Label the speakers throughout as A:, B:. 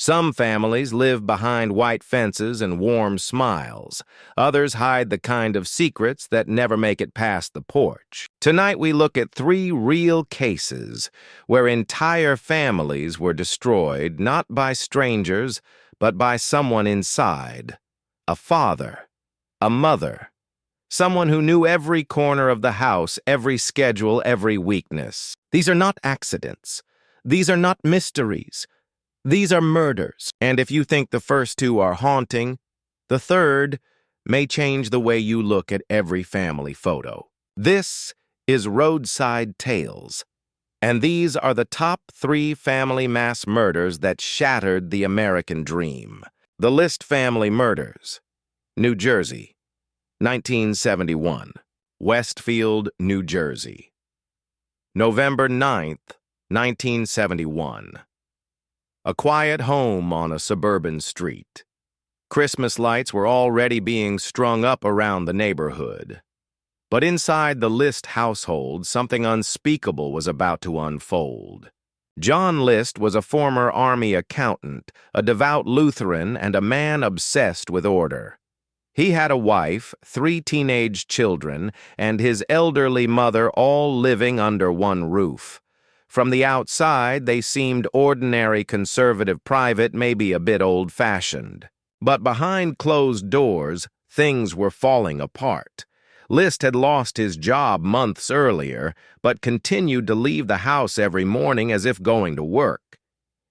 A: Some families live behind white fences and warm smiles. Others hide the kind of secrets that never make it past the porch. Tonight we look at 3 real cases where entire families were destroyed not by strangers, but by someone inside. A father, a mother, someone who knew every corner of the house, every schedule, every weakness. These are not accidents. These are not mysteries. These are murders, and if you think the first 2 are haunting, the third may change the way you look at every family photo. This is Roadside Tales, and these are the top 3 family mass murders that shattered the American dream. The List family murders. New Jersey, 1971. Westfield, New Jersey. November 9th, 1971. A quiet home on a suburban street. Christmas lights were already being strung up around the neighborhood. But inside the List household, something unspeakable was about to unfold. John List was a former Army accountant, a devout Lutheran, and a man obsessed with order. He had a wife, 3 teenage children, and his elderly mother all living under one roof. From the outside, they seemed ordinary conservative private, maybe a bit old-fashioned. But behind closed doors, things were falling apart. List had lost his job months earlier, but continued to leave the house every morning as if going to work.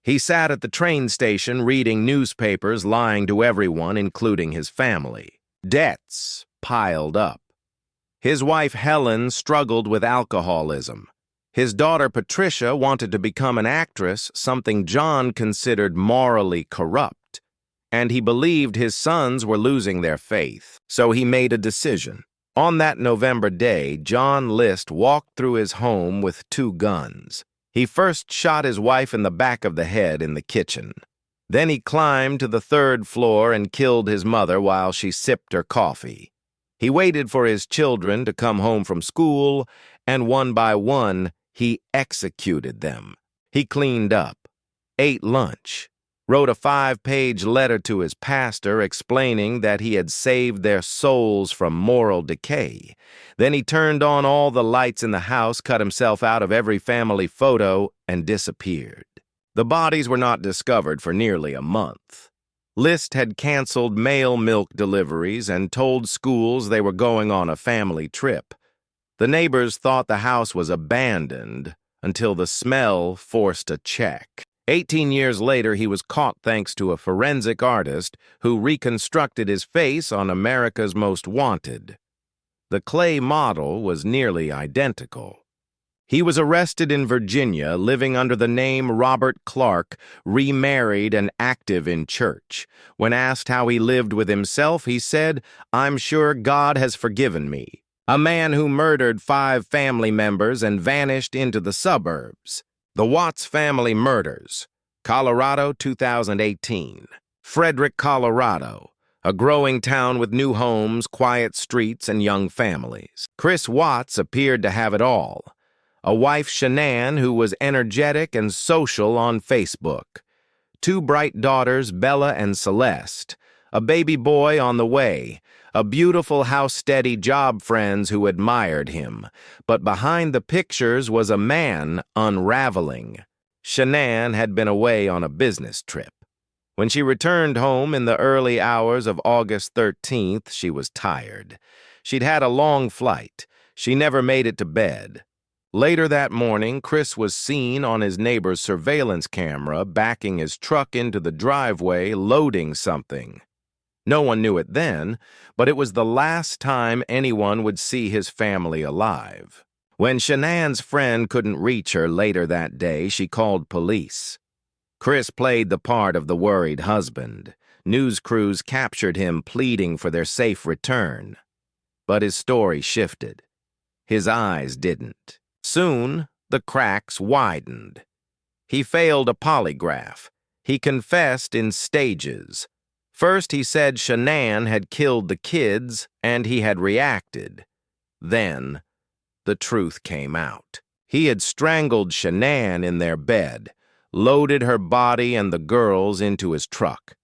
A: He sat at the train station reading newspapers, lying to everyone, including his family. Debts piled up. His wife Helen struggled with alcoholism. His daughter Patricia wanted to become an actress, something John considered morally corrupt, and he believed his sons were losing their faith. So he made a decision. On that November day, John List walked through his home with 2 guns. He first shot his wife in the back of the head in the kitchen. Then he climbed to the 3rd floor and killed his mother while she sipped her coffee. He waited for his children to come home from school, and one by one, he executed them. He cleaned up, ate lunch, wrote a 5-page letter to his pastor explaining that he had saved their souls from moral decay. Then he turned on all the lights in the house, cut himself out of every family photo, and disappeared. The bodies were not discovered for nearly a month. List had canceled male milk deliveries and told schools they were going on a family trip. The neighbors thought the house was abandoned until the smell forced a check. 18 years later, he was caught thanks to a forensic artist who reconstructed his face on America's Most Wanted. The clay model was nearly identical. He was arrested in Virginia, living under the name Robert Clark, remarried and active in church. When asked how he lived with himself, he said, "I'm sure God has forgiven me." A man who murdered 5 family members and vanished into the suburbs. The Watts family murders. Colorado, 2018. Frederick, Colorado. A growing town with new homes, quiet streets, and young families. Chris Watts appeared to have it all. A wife, Shanann, who was energetic and social on Facebook. 2 bright daughters, Bella and Celeste. A baby boy on the way. A beautiful house-steady job friends who admired him. But behind the pictures was a man unraveling. Shanann had been away on a business trip. When she returned home in the early hours of August 13th, she was tired. She'd had a long flight. She never made it to bed. Later that morning, Chris was seen on his neighbor's surveillance camera backing his truck into the driveway, loading something. No one knew it then, but it was the last time anyone would see his family alive. When Shanann's friend couldn't reach her later that day, she called police. Chris played the part of the worried husband. News crews captured him pleading for their safe return. But his story shifted. His eyes didn't. Soon, the cracks widened. He failed a polygraph. He confessed in stages. First, he said Shanann had killed the kids, and he had reacted. Then, the truth came out. He had strangled Shanann in their bed, loaded her body and the girls into his truck,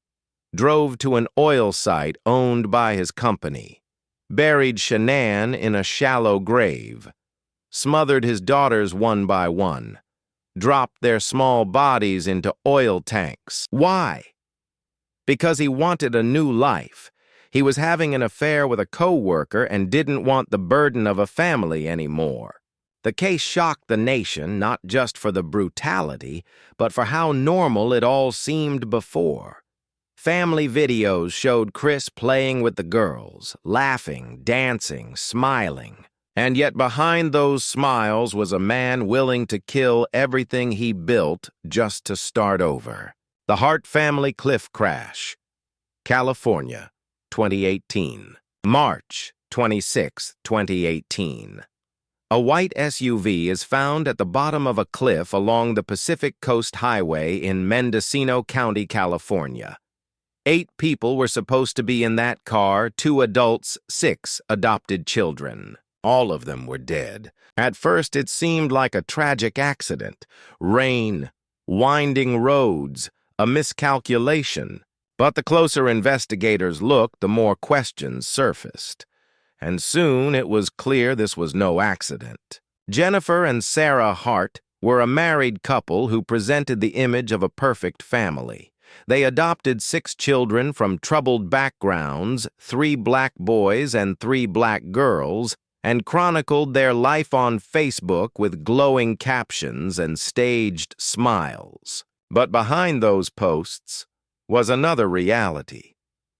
A: drove to an oil site owned by his company, buried Shanann in a shallow grave, smothered his daughters one by one, dropped their small bodies into oil tanks. Why? Because he wanted a new life. He was having an affair with a co-worker and didn't want the burden of a family anymore. The case shocked the nation, not just for the brutality, but for how normal it all seemed before. Family videos showed Chris playing with the girls, laughing, dancing, smiling. And yet behind those smiles was a man willing to kill everything he built just to start over. The Hart family cliff crash. California, 2018. March 26, 2018. A white SUV is found at the bottom of a cliff along the Pacific Coast Highway in Mendocino County, California. 8 people were supposed to be in that car, 2 adults, 6 adopted children. All of them were dead. At first, it seemed like a tragic accident. Rain, winding roads, a miscalculation. But the closer investigators looked, the more questions surfaced. And soon it was clear this was no accident. Jennifer and Sarah Hart were a married couple who presented the image of a perfect family. They adopted 6 children from troubled backgrounds, 3 black boys and 3 black girls, and chronicled their life on Facebook with glowing captions and staged smiles. But behind those posts was another reality.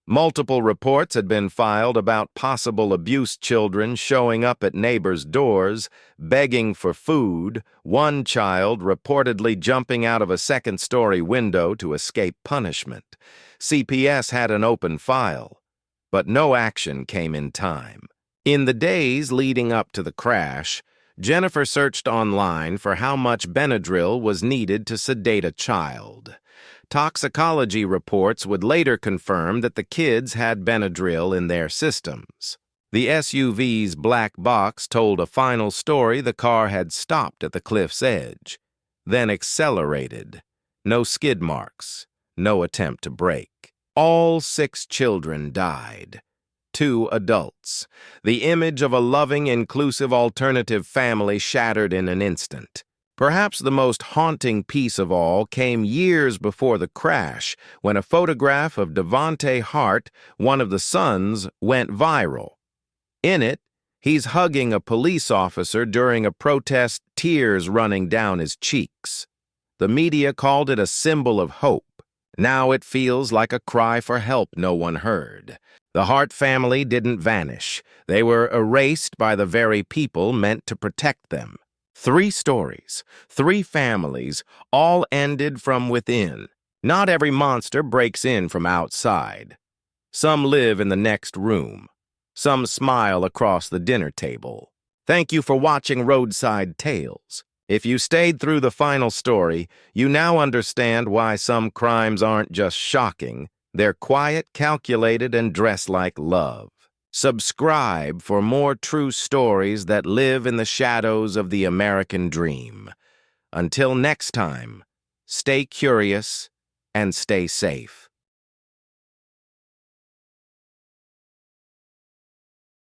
A: Multiple reports had been filed about possible abused children showing up at neighbors' doors, begging for food, one child reportedly jumping out of a second-story window to escape punishment. CPS had an open file, but no action came in time. In the days leading up to the crash, Jennifer searched online for how much Benadryl was needed to sedate a child. Toxicology reports would later confirm that the kids had Benadryl in their systems. The SUV's black box told a final story: the car had stopped at the cliff's edge, then accelerated. No skid marks, no attempt to brake. All 6 children died. 2 adults. The image of a loving, inclusive alternative family shattered in an instant. Perhaps the most haunting piece of all came years before the crash, when a photograph of Devonte Hart, one of the sons, went viral. In it, he's hugging a police officer during a protest, tears running down his cheeks. The media called it a symbol of hope. Now it feels like a cry for help no one heard. The Hart family didn't vanish. They were erased by the very people meant to protect them. 3 stories, 3 families, all ended from within. Not every monster breaks in from outside. Some live in the next room. Some smile across the dinner table. Thank you for watching Roadside Tales. If you stayed through the final story, you now understand why some crimes aren't just shocking. They're quiet, calculated, and dressed like love. Subscribe for more true stories that live in the shadows of the American dream. Until next time, stay curious and stay safe.